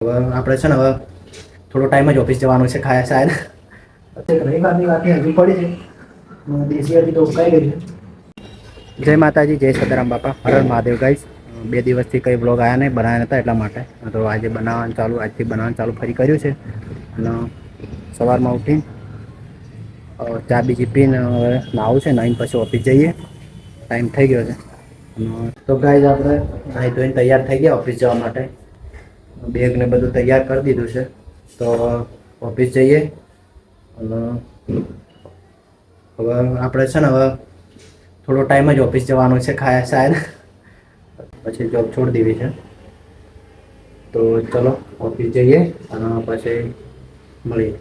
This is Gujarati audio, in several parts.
હવે આપણે છે ને હવે થોડો ટાઈમ જ ઓફિસ જવાનું છે ખાયા શાયદ રવિવારની વાત હજુ પડી છે દેશી હતી તો ઉકાઈ ગઈ છે જય માતાજી જય સદારામ બાપા હર મહાદેવ ગાઈસ 2 દિવસથી કંઈ બ્લોગ આવ્યા નહીં બનાવ્યા નહોતા એટલા માટે તો આજે આજથી બનાવવાનું ચાલુ ફરી કર્યું છે અને સવારમાં ઉઠી ચા બીજી પીને હવે નાવું છે નાઈને પછી ઓફિસ જઈએ ટાઈમ થઈ ગયો છે તો ગાઈસ આપણે નાહી ધોઈને તૈયાર થઈ ગયા ઓફિસ જવા માટે બેગ ને બધું તૈયાર કરી દીધું છે તો ઓફિસ જઈએ અને હવે આપણે છે ને હવે થોડો ટાઈમ જ ઓફિસ જવાનું છે ખાયા શાયદ પછી જોબ છોડી દેવી છે તો ચલો ઓફિસ જઈએ અને પછી મળીએ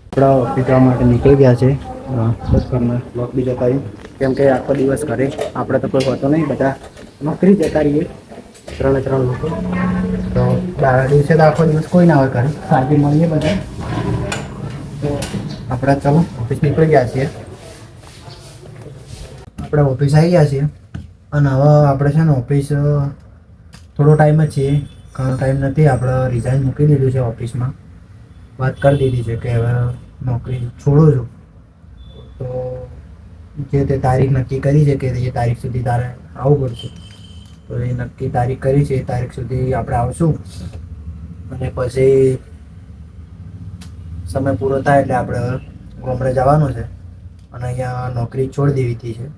આપણા ઓફિસ જવા માટે નીકળી ગયા છે બપોરના બ્લોક બીજો કરી કેમ કે આખો દિવસ ઘરે આપણે તો કોઈ હોતો નહીં બધા નોકરી જતા રહીએ 3 લોકો તો દિવસે તો આખો દિવસ કોઈ ના હોય ઘરે સાંજે મળીએ બધા તો આપણે ચાલો ઓફિસ નીકળી ગયા છીએ આપણે ઓફિસ આવી ગયા છીએ અને હવે આપણે છે ને ઓફિસ થોડો ટાઈમ જ છીએ ઘણો ટાઈમ નથી આપણે રિઝાઇન મૂકી દીધું છે ઓફિસમાં વાત કરી દીધી છે કે હવે નોકરી છોડું છું તો જે તે તારીખ નક્કી કરી છે કે એ તારીખ સુધી તારે આવવું પડશે તો એ નક્કી તારીખ કરી છે એ તારીખ સુધી આપણે આવશું અને પછી સમય પૂરો થાય એટલે આપણે ગામડે જવાનું છે અને અહીંયા નોકરી છોડી દેવી છે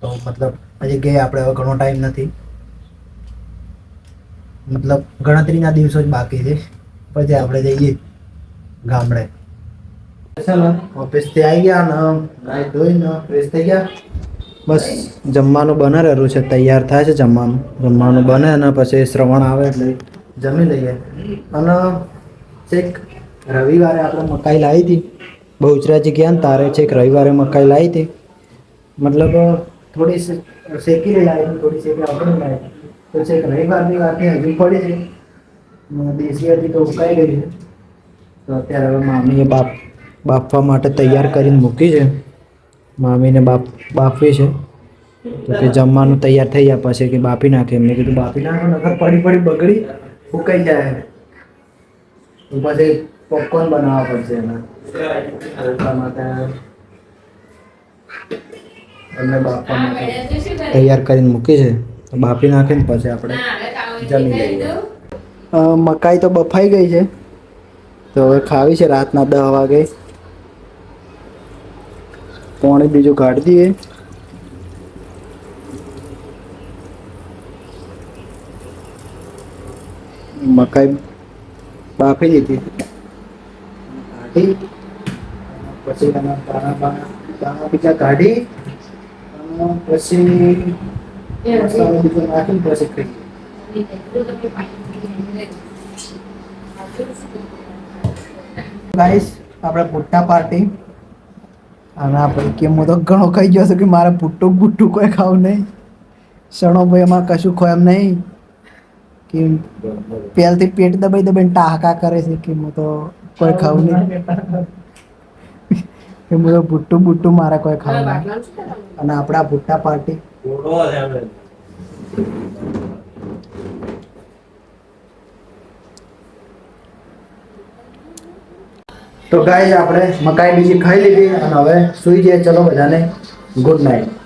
તો મતલબ હજી ગયે આપણે હવે ઘણો ટાઈમ નથી મતલબ ગણતરીના દિવસો જ બાકી છે પછી આપણે જઈએ ગામડે ચાલો ઓફિસથી આવી ગયા ને નાઈ ધોઈને ફ્રેશ થઈ ગયા બસ જમવાનું બને રહેલું છે તૈયાર થાય છે જમવાનું બને અને પછી શ્રવણ આવે એટલે જમી લઈએ અને છેક રવિવારે આપણે મકાઈ લાવી હતી બહુચરાજી ગયા ને તારે છેક રવિવારે મકાઈ લાવી હતી મતલબ થોડી શેકી લાવી થોડી શેકી આપણે લાવી તો છેક રવિવારની વાત હજુ પડી છે દેશી હતી તો ઉકાઈ ગઈ છે તો અત્યારે હવે મામીએ બાફવા માટે તૈયાર કરીને મૂકી છે મામીને બાફવી છે તો કે જમવાનું તૈયાર થઈ જાય પછી કે બાફી નાખે મેં કીધું બાફી નાખો નકર પડી બગડી ફૂંકાઈ જાય તો પછી પોપકોર્ન બનાવવા પડશે એના એટલા માટે એમને બાફવા માટે તૈયાર કરીને મૂકી છે તો બાફી નાખીને પછી આપણે જમી લઈએ મકાઈ તો બફાઈ ગઈ છે તો હવે ખાવી છે રાતના 10 વાગે પાણી બીજું કાઢી દઈએ મકાઈ બાફી દીધી કાઢી પછી દાણા બીજા કાઢી પછી મસાલો બીજો નાખીને પછી ખાઈએ ગાઈસ આપણે પુટ્ટા પાર્ટી અને આપણે કેમ હું તો ઘણો ખાઈ ગયો છું કે મારે પુટ્ટું કોઈ ખાવું નહીં સણો ભાઈ એમાં કશું ખોય એમ નહીં કે પહેલથી પેટ દબાઈને ટાહકા કરે છે કે હું તો કોઈ ખાવું નહીં કે હું તો પુટ્ટું મારે કોઈ ખાવું નહીં અને આપણા પુટ્ટા પાર્ટી તો ગાઈસ આપણે મકાઈ બીજી ખાઈ લીધી અને હવે સુઈ જઈએ ચલો બધાને ગુડ નાઇટ